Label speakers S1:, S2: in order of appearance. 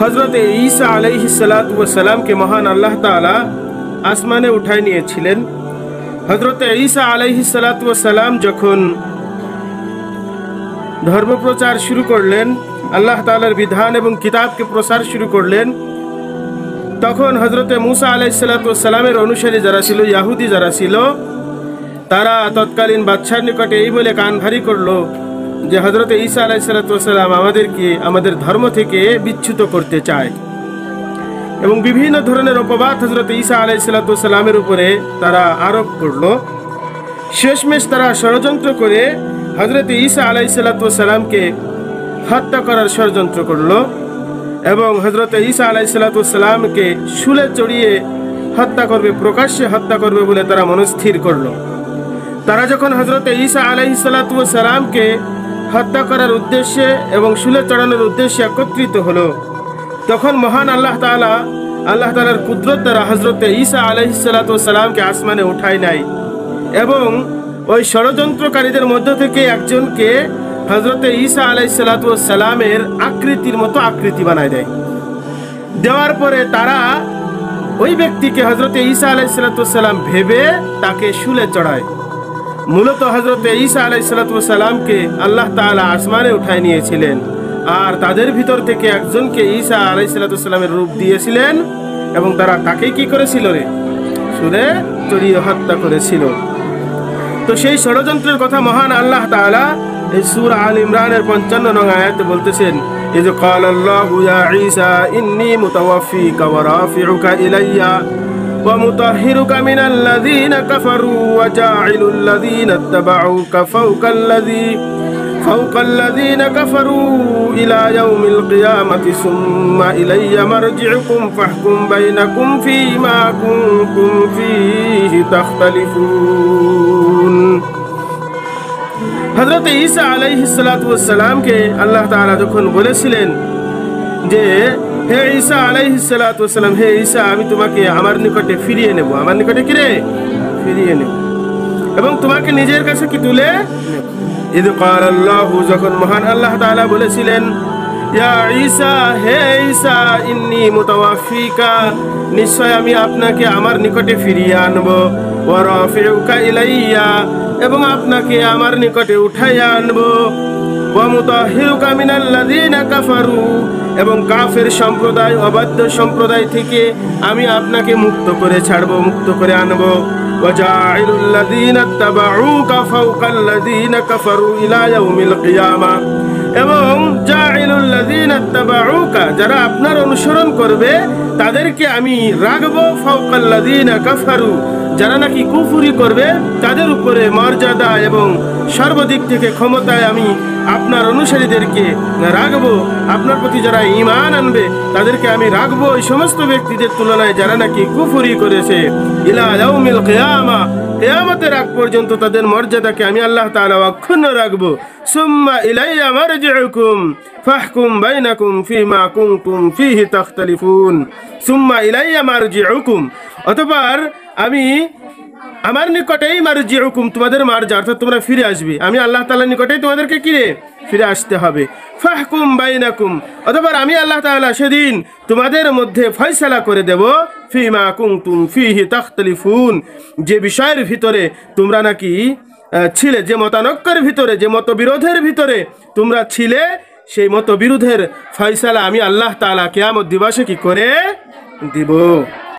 S1: হযরত ঈসা আলাইহিস সালাতু ওয়াস সালামকে মহান আল্লাহ তাআলা আসমানে উঠায় নিয়েছিলেন। হযরত ঈসা আলাইহিস সালাতু ওয়াস সালাম যখন ধর্মপ্রচার শুরু করলেন, আল্লাহ তাআলার বিধান এবং কিতাবকে প্রচার শুরু করলেন, তখন হযরত মুসা আলাইহিস সালাতু ওয়াস সালামের অনুসারী যারা ছিল, ইহুদি যারা ছিল, তারা তৎকালীন বাদশার নিকটে এই বলে কান ভারী করলো যে হযরত ঈসা আলাইহিস সালাতু ওয়াস সালাম আমাদেরকে আমাদের ধর্ম থেকে বিচ্যুত করতে চায় এবং বিভিন্ন ধরনের অপবাদ হযরত ঈসা আলাইহিস সালাতু ওয়াস সালামের উপরে তারা আরোপ করলো। শেষমেশ তারা ষড়যন্ত্র করে হযরত ঈসা আলাইহিস সালাতু ওয়াস সালামকে হত্যা করার ষড়যন্ত্র করলো এবং হযরত ঈসা আলাইহিস সালাতু ওয়াস সালামকে শুলে চড়িয়ে হত্যা করবে, প্রকাশ্যে হত্যা করবে বলে তারা মনস্থির করলো। তারা যখন হযরত ঈসা আলাইহিস সালাতু ওয়াস সালামকে হত্যা করার উদ্দেশ্যে এবং শুলে চড়ানোর উদ্দেশ্যে একত্রিত হলো, তখন মহান আল্লাহ তাআলার কুদরত দ্বারা হযরত ঈসা আলাইহিস সালাতু ওয়াস সালামকে আসমানে উঠায় নাই এবং ওই ষড়যন্ত্রকারীদের মধ্য থেকে একজনকে হযরত ঈসা আলাইহিস সালাতু ওয়াস সালামের আকৃতির মতো আকৃতি বানায় দেয়। দেওয়ার পরে তারা ওই ব্যক্তিকে হযরত ঈসা আলাইহিস সালাতু ওয়াস সালাম ভেবে তাকে শুলে চড়ায়। মূলত হযরত ঈসা আলাইহিস সালাতু ওয়াস সালামকে আল্লাহ তাআলা আসমানে উঠায় নিয়েছিলেন আর তাদের ভিতর থেকে একজনকে ঈসা আলাইহিস সালাতু ওয়াস সালামের রূপ দিয়েছিলেন এবং তারা তাকে কি করেছিল রে? শুলে চড়িয়ে হত্যা করেছিল। তো সেই ষড়যন্ত্রের কথা মহান আল্লাহ তাআলা এই সূরা আল ইমরানের 55 নং আয়াতে বলতেছেন, ইয ক্বালাল্লাহু ইয়া ঈসা ইন্নী মুতাওয়াফিকা ওয়া রাফিউকা ইলাইয়া ওয়া মুতাহহিরুকা মিনাল্লাযীনা কাফারু ওয়া জাঈলুল্লাযীনা ইত্তাবাউকা ফাওকাল্লাযীনা কাফারু ইলা ইয়াউমিল কিয়ামাতি সুম্মা ইলাইয়া মারজিউকুম ফাহকুম বাইনাকুম ফীমা কুনতুম ফীহি তাখতালিফুন। হযরত ঈসা আলাইহিস সালাতু ওয়াস সালামকে আল্লাহ তাআলা যখন বলেছিলেন যে হে ঈসা আলাইহিস সালাতু ওয়াস সালাম, হে ঈসা, আমি তোমাকে আমার নিকটে ফিরিয়ে নেব, আমার নিকটে কি রে? ফিরিয়ে নেব এবং তোমাকে নিজের কাছে কি তুলে নেব। ইয ক্বালাল্লাহু, যখন মহান আল্লাহ তাআলা বলেছিলেন, ইয়া ঈসা, হে ঈসা, ইন্নী মুতাওয়াফিকা, নিশ্চয় আমি আপনাকে আমার নিকটে ফিরিয়ে আনব, ওয়া রাফিউকা ইলাইয়া, এবং আপনাকে আমার নিকটে উঠাইয়া আনব, ওয়া মুতাহহিরুকা মিনাল্লাযীনা কাফারু, এবং কাফের সম্প্রদায়, অবাধ্য সম্প্রদায় থেকে আমি আপনাকে মুক্ত করে ছাড়ব, মুক্ত করে আনব, ওয়া জাঈলুল্লাযীনা ইত্তাবাউকা ফাওকাল্লাযীনা কাফারু ইলা ইয়াউমিল কিয়ামা, এবং জাঈলুল্লাযীনা ইত্তাবাউকা, যারা আপনার অনুসরণ করবে তাদেরকে আমি রাখবো, ফাওকাল্লাযীনা কাফারু, যারা নাকি কুফরি করবে তাদের উপরে মর্যাদা এবং সর্বদিক থেকে ক্ষমতায় আমি আপনার অনুসারীদেরকে রাখবো। আপনার প্রতি যারা ঈমান আনবে তাদেরকে আমি রাখবো ওই সমস্ত ব্যক্তিদের তুলনায় যারা নাকি কুফরি করেছে। ইলা ইয়াউমিল কিয়ামা, কিয়ামতের আগ পর্যন্ত তাদের মর্যাদাকে আমি আল্লাহ তাআলা অক্ষুণ্ণ রাখবো। সুম্মা ইলাইয়া মারজিউকুম ফাহকুম বাইনাকুম ফীমা কুনতুম ফীহি তাখতালিফুন। সুম্মা ইলাইয়া মারজিউকুম, অতঃপর আমি আমার নিকটেই মারজিউকুম, তোমাদের মারজা, অর্থাৎ তোমরা ফিরে আসবে, আমি আল্লাহ তাআলার নিকটেই তোমাদেরকে কি রে? ফিরে আসতে হবে। ফাহকুম বাইনাকুম, অতঃপর আমি আল্লাহ তাআলা সেদিন তোমাদের মধ্যে ফয়সালা করে দেব, ফীমা কুনতুম ফীহি তাখতালিফুন, যে বিষয়ের ভিতরে তোমরা নাকি ছিলে, যে মতানক্যের ভিতরে, যে মতবিরোধের ভিতরে তোমরা ছিলে, সেই মতবিরোধের ফয়সালা আমি আল্লাহ তাআলা কিয়ামত দিবসে কি করে দিব।